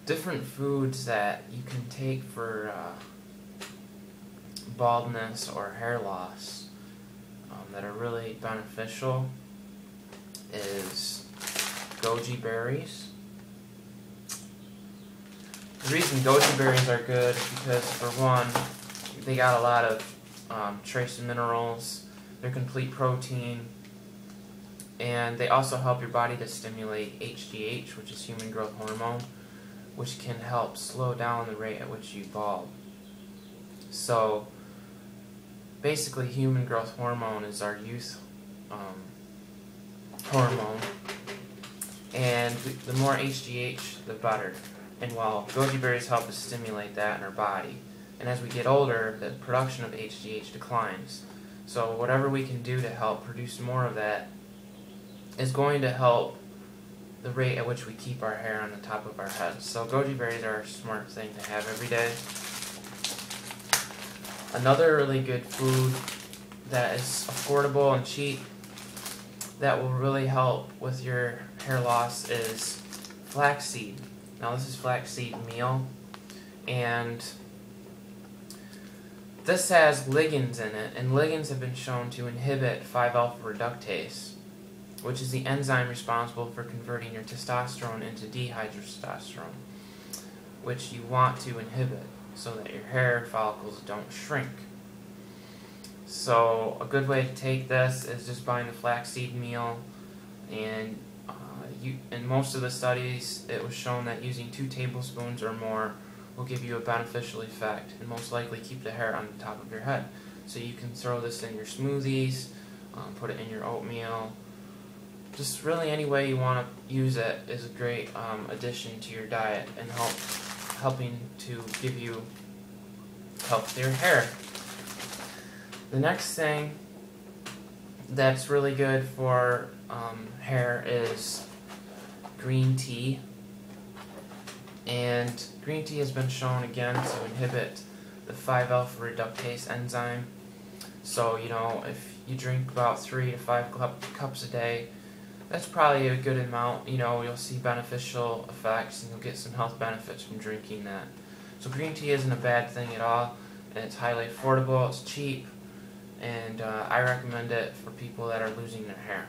different foods that you can take for baldness or hair loss that are really beneficial is Goji Berries. The reason Goji Berries are good is because, for one, they got a lot of trace minerals, they're complete protein, and they also help your body to stimulate HGH, which is human growth hormone, which can help slow down the rate at which you bald. So basically, human growth hormone is our youth hormone, and the more HGH, the better. And while Goji Berries help to stimulate that in our body, and as we get older, the production of HGH declines. So whatever we can do to help produce more of that is going to help the rate at which we keep our hair on the top of our heads. So Goji Berries are a smart thing to have every day. Another really good food that is affordable and cheap that will really help with your hair loss is flaxseed. Now this is flaxseed meal, and this has ligands in it, and ligands have been shown to inhibit 5-alpha-reductase, which is the enzyme responsible for converting your testosterone into dihydrotestosterone, which you want to inhibit so that your hair follicles don't shrink. So a good way to take this is just buying the flaxseed meal, and in most of the studies it was shown that using 2 tablespoons or more will give you a beneficial effect and most likely keep the hair on the top of your head. So you can throw this in your smoothies, put it in your oatmeal. Just really any way you want to use it is a great addition to your diet and helping to give you healthier hair. The next thing that's really good for hair is green tea. And green tea has been shown again to inhibit the 5-alpha-reductase enzyme. So, you know, if you drink about 3 to 5 cups a day, that's probably a good amount. You know, you'll see beneficial effects and you'll get some health benefits from drinking that. So green tea isn't a bad thing at all, and it's highly affordable, it's cheap, and I recommend it for people that are losing their hair.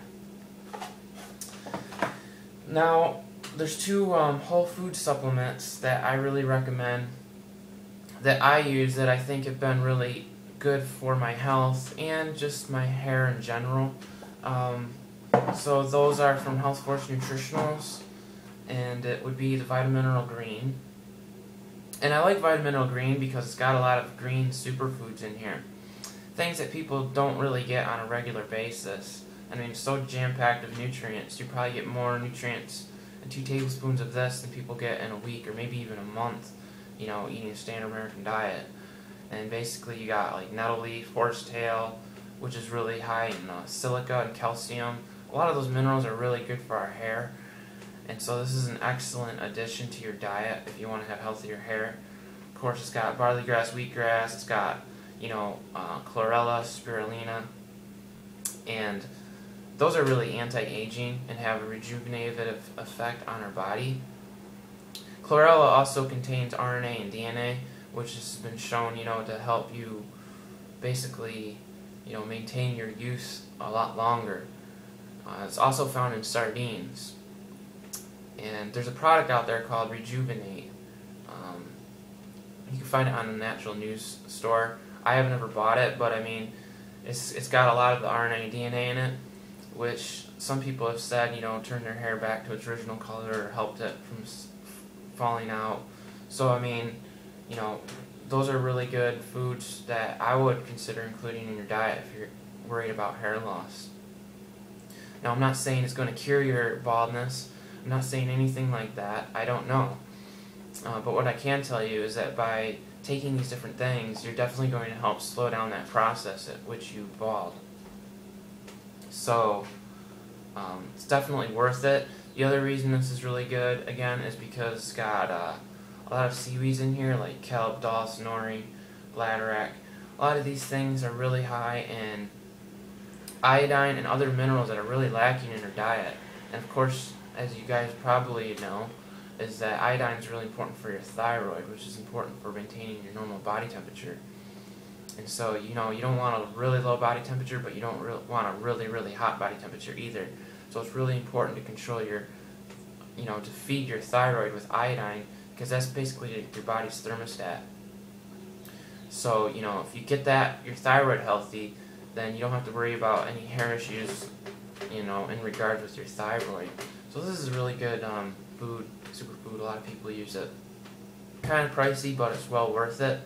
Now, there's 2 whole food supplements that I really recommend that I use that I think have been really good for my health and just my hair in general. So those are from Health Force Nutritionals, and it would be the Vitamineral Green. And I like Vitamineral Green because it's got a lot of green superfoods in here, things that people don't really get on a regular basis. I mean, it's so jam-packed of nutrients. You probably get more nutrients in 2 tablespoons of this than people get in a week or maybe even a month, you know, eating a standard American diet. And basically you got like nettle leaf, horsetail, which is really high in silica and calcium. A lot of those minerals are really good for our hair, and so this is an excellent addition to your diet if you want to have healthier hair. Of course, it's got barley grass, wheatgrass, it's got, you know, chlorella, spirulina, and those are really anti-aging and have a rejuvenative effect on our body. Chlorella also contains RNA and DNA, which has been shown, you know, to help you basically, you know, maintain your youth a lot longer. It's also found in sardines, and there's a product out there called Rejuvenate. You can find it on the Natural News store. I haven't ever bought it, but I mean, it's got a lot of the RNA and DNA in it, which some people have said, you know, turned their hair back to its original color or helped it from falling out. So I mean, you know, those are really good foods that I would consider including in your diet if you're worried about hair loss. Now, I'm not saying it's going to cure your baldness. I'm not saying anything like that. I don't know. But what I can tell you is that by taking these different things, you're definitely going to help slow down that process at which you bald. So, it's definitely worth it. The other reason this is really good, again, is because it's got a lot of seaweeds in here, like kelp, dulse, nori, bladderwrack. A lot of these things are really high in iodine and other minerals that are really lacking in our diet. And of course, as you guys probably know, is that iodine is really important for your thyroid, which is important for maintaining your normal body temperature. And so, you don't want a really low body temperature, but you don't want a really, really hot body temperature either. So it's really important to control your, to feed your thyroid with iodine, because that's basically your body's thermostat. So, if you get your thyroid healthy, then you don't have to worry about any hair issues, in regards with your thyroid. So this is a really good food, superfood. A lot of people use it. Kind of pricey, but it's well worth it.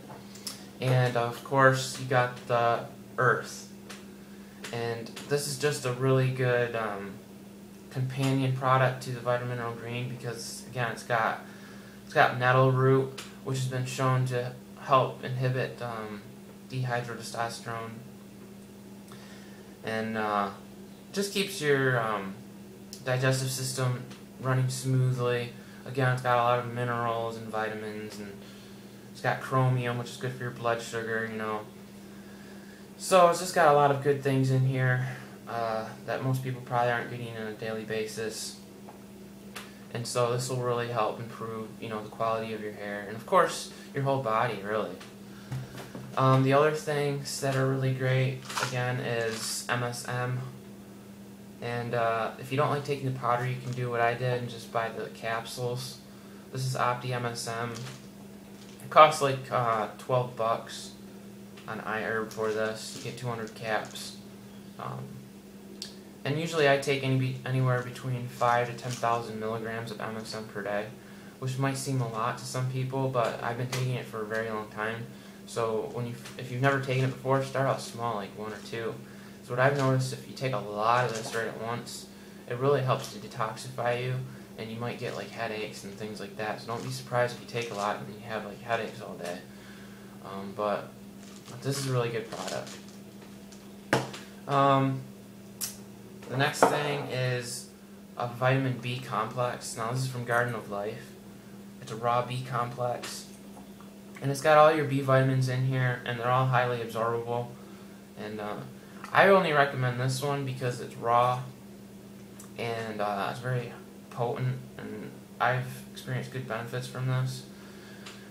And of course, you got the earth. And this is just a really good companion product to the vitamin mineral green, because again, it's got nettle root, which has been shown to help inhibit dihydrotestosterone, and just keeps your digestive system running smoothly. Again, it's got a lot of minerals and vitamins, and it's got chromium, which is good for your blood sugar, So it's just got a lot of good things in here that most people probably aren't getting on a daily basis. And so this will really help improve, the quality of your hair, and of course, your whole body, really. The other things that are really great, again, is MSM. And if you don't like taking the powder, you can do what I did and just buy the capsules. This is Opti MSM. It costs like $12 on iHerb for this. You get 200 caps. And usually I take anywhere between 5,000 to 10,000 milligrams of MSM per day, which might seem a lot to some people, but I've been taking it for a very long time. So if you've never taken it before, start out small, like 1 or 2. So what I've noticed, if you take a lot of this right at once, it really helps to detoxify you, and you might get like headaches and things like that. So don't be surprised if you take a lot and you have like headaches all day. But this is a really good product. The next thing is a vitamin B complex. Now this is from Garden of Life. It's a raw B complex. And it's got all your B vitamins in here, and they're all highly absorbable. And I only recommend this one because it's raw, and it's very potent, and I've experienced good benefits from this.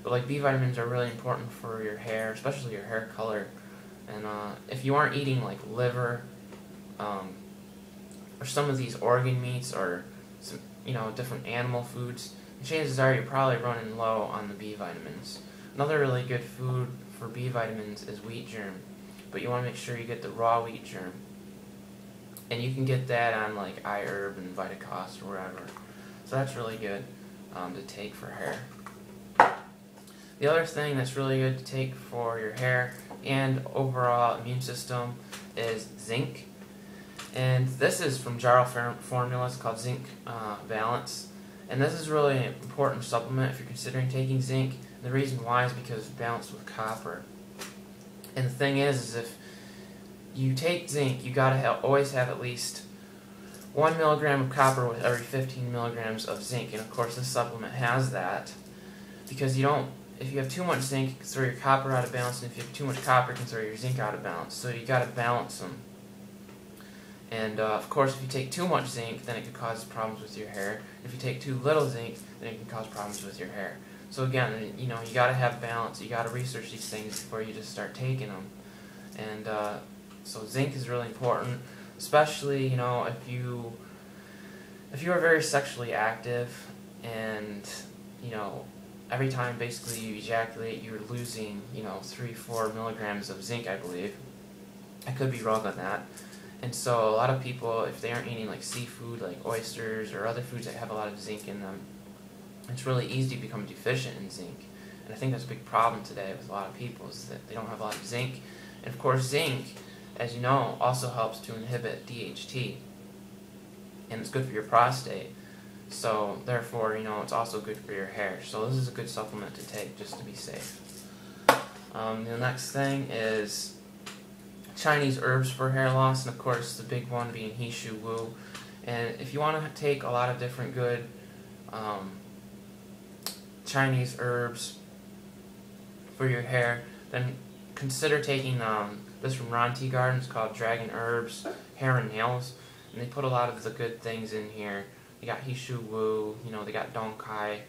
But like, B vitamins are really important for your hair, especially your hair color. And if you aren't eating like liver, or some of these organ meats, or some, different animal foods, chances are you're probably running low on the B vitamins. Another really good food for B vitamins is wheat germ, but you want to make sure you get the raw wheat germ. And you can get that on like iHerb and Vitacost or wherever. So that's really good to take for hair. The other thing that's really good to take for your hair and overall immune system is zinc. And this is from Jarl Formulas, called Zinc Balance. And this is really an important supplement if you're considering taking zinc. And the reason why is because it's balanced with copper. And the thing is if you take zinc, you gotta always have at least 1 milligram of copper with every 15 milligrams of zinc. And of course, this supplement has that, because if you have too much zinc, it can throw your copper out of balance, and if you have too much copper, it can throw your zinc out of balance. So you gotta balance them. And of course, if you take too much zinc, then it can cause problems with your hair. If you take too little zinc, then it can cause problems with your hair. So again, you gotta have balance. You gotta research these things before you just start taking them. And so zinc is really important, especially if you are very sexually active, and every time basically you ejaculate, you're losing 3-4 milligrams of zinc, I believe. I could be wrong on that. And so a lot of people, if they aren't eating like seafood, like oysters or other foods that have a lot of zinc in them, it's really easy to become deficient in zinc. And I think that's a big problem today with a lot of people, is that they don't have a lot of zinc. And of course, zinc, as you know, also helps to inhibit DHT. And it's good for your prostate. So therefore, it's also good for your hair. So this is a good supplement to take just to be safe. The next thing is Chinese herbs for hair loss, and of course the big one being He Shu Wu. And if you want to take a lot of different good Chinese herbs for your hair, then consider taking this from Ron Tea Gardens, called Dragon Herbs Hair and Nails. And they put a lot of the good things in here they got Hishu Wu, they got Donkai.